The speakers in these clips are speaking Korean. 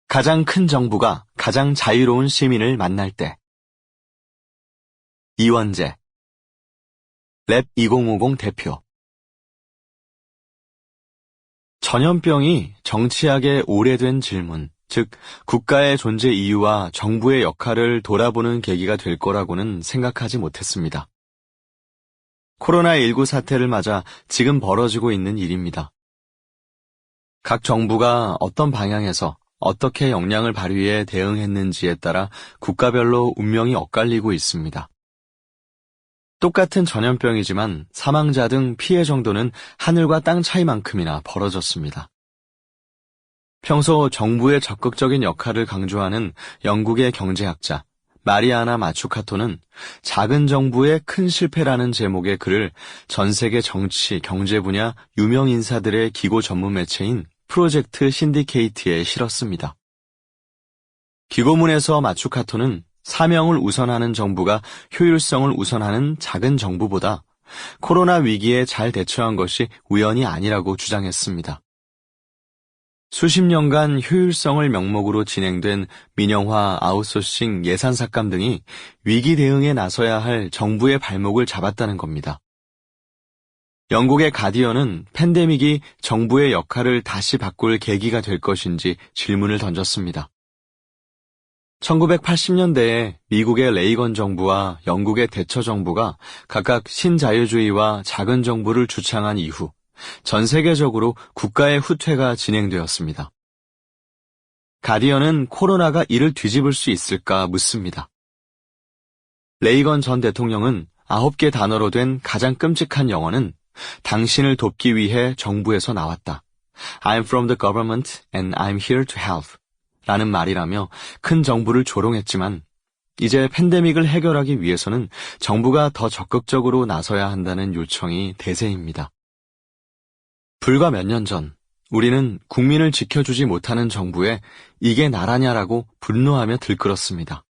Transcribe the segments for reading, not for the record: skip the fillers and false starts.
가장 큰 정부가 가장 자유로운 시민을 만날 때. 이원재, 랩 2050 대표. 전염병이 정치학의 오래된 질문, 즉 국가의 존재 이유와 정부의 역할을 돌아보는 계기가 될 거라고는 생각하지 못했습니다. 코로나19 사태를 맞아 지금 벌어지고 있는 일입니다. 각 정부가 어떤 방향에서 어떻게 역량을 발휘해 대응했는지에 따라 국가별로 운명이 엇갈리고 있습니다. 똑같은 전염병이지만 사망자 등 피해 정도는 하늘과 땅 차이만큼이나 벌어졌습니다. 평소 정부의 적극적인 역할을 강조하는 영국의 경제학자 마리아나 마추카토는 작은 정부의 큰 실패라는 제목의 글을 전 세계 정치, 경제 분야 유명 인사들의 기고 전문 매체인 프로젝트 신디케이트에 실었습니다. 기고문에서 마추카토는 사명을 우선하는 정부가 효율성을 우선하는 작은 정부보다 코로나 위기에 잘 대처한 것이 우연이 아니라고 주장했습니다. 수십 년간 효율성을 명목으로 진행된 민영화, 아웃소싱, 예산 삭감 등이 위기 대응에 나서야 할 정부의 발목을 잡았다는 겁니다. 영국의 가디언은 팬데믹이 정부의 역할을 다시 바꿀 계기가 될 것인지 질문을 던졌습니다. 1980년대에 미국의 레이건 정부와 영국의 대처 정부가 각각 신자유주의와 작은 정부를 주창한 이후 전 세계적으로 국가의 후퇴가 진행되었습니다. 가디언은 코로나가 이를 뒤집을 수 있을까 묻습니다. 레이건 전 대통령은 9개 단어로 된 가장 끔찍한 영어는 당신을 돕기 위해 정부에서 나왔다. I'm from the government and I'm here to help. 라는 말이라며 큰 정부를 조롱했지만 이제 팬데믹을 해결하기 위해서는 정부가 더 적극적으로 나서야 한다는 요청이 대세입니다. 불과 몇 년 전 우리는 국민을 지켜주지 못하는 정부에 이게 나라냐라고 분노하며 들끓었습니다.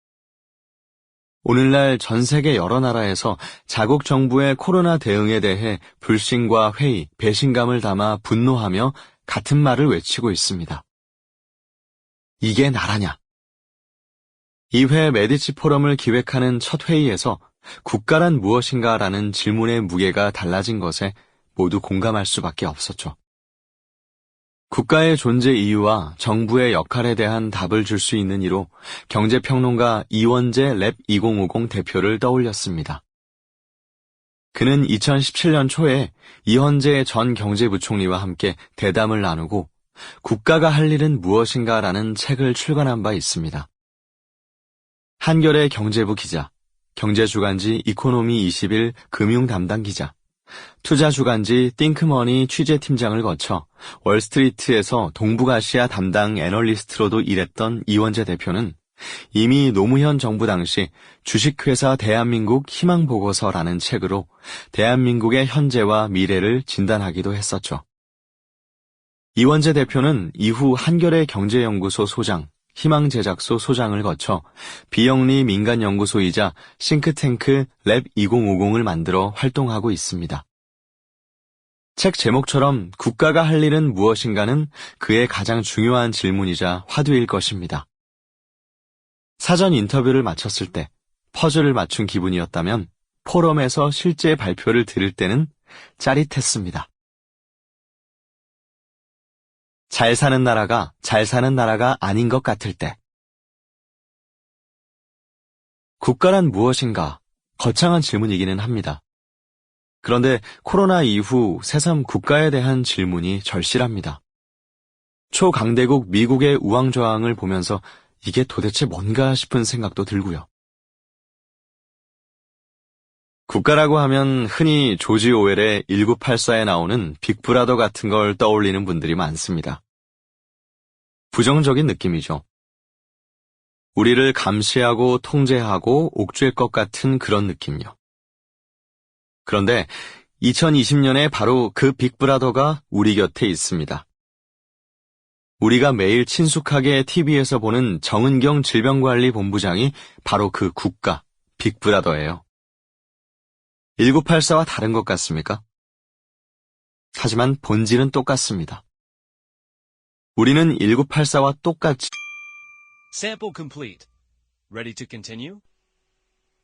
오늘날 전 세계 여러 나라에서 자국 정부의 코로나 대응에 대해 불신과 회의, 배신감을 담아 분노하며 같은 말을 외치고 있습니다. 이게 나라냐? 이회 메디치 포럼을 기획하는 첫 회의에서 국가란 무엇인가라는 질문의 무게가 달라진 것에 모두 공감할 수밖에 없었죠. 국가의 존재 이유와 정부의 역할에 대한 답을 줄 수 있는 이로 경제평론가 이원재 랩 2050 대표를 떠올렸습니다. 그는 2017년 초에 이현재 전 경제부총리와 함께 대담을 나누고 국가가 할 일은 무엇인가라는 책을 출간한 바 있습니다. 한겨레 경제부 기자, 경제주간지 이코노미 21 금융 담당 기자, 투자주간지 띵크머니 취재팀장을 거쳐 월스트리트에서 동북아시아 담당 애널리스트로도 일했던 이원재 대표는 이미 노무현 정부 당시 주식회사 대한민국 희망보고서라는 책으로 대한민국의 현재와 미래를 진단하기도 했었죠. 이원재 대표는 이후 한겨레 경제연구소 소장, 희망제작소 소장을 거쳐 비영리 민간연구소이자 싱크탱크 랩 2050을 만들어 활동하고 있습니다. 책 제목처럼 국가가 할 일은 무엇인가는 그의 가장 중요한 질문이자 화두일 것입니다. 사전 인터뷰를 마쳤을 때 퍼즐을 맞춘 기분이었다면 포럼에서 실제 발표를 들을 때는 짜릿했습니다. 잘 사는 나라가 잘 사는 나라가 아닌 것 같을 때. 국가란 무엇인가? 거창한 질문이기는 합니다. 그런데 코로나 이후 새삼 국가에 대한 질문이 절실합니다. 초강대국 미국의 우왕좌왕을 보면서 이게 도대체 뭔가 싶은 생각도 들고요. 국가라고 하면 흔히 조지 오웰의 1984에 나오는 빅브라더 같은 걸 떠올리는 분들이 많습니다. 부정적인 느낌이죠. 우리를 감시하고 통제하고 옥죄일 것 같은 그런 느낌요. 그런데 2020년에 바로 그 빅브라더가 우리 곁에 있습니다. 우리가 매일 친숙하게 TV에서 보는 정은경 질병관리본부장이 바로 그 국가, 빅브라더예요. 1984와 다른 것 같습니까? 하지만 본질은 똑같습니다. 우리는 1984와 똑같이 Sample complete. Ready to continue?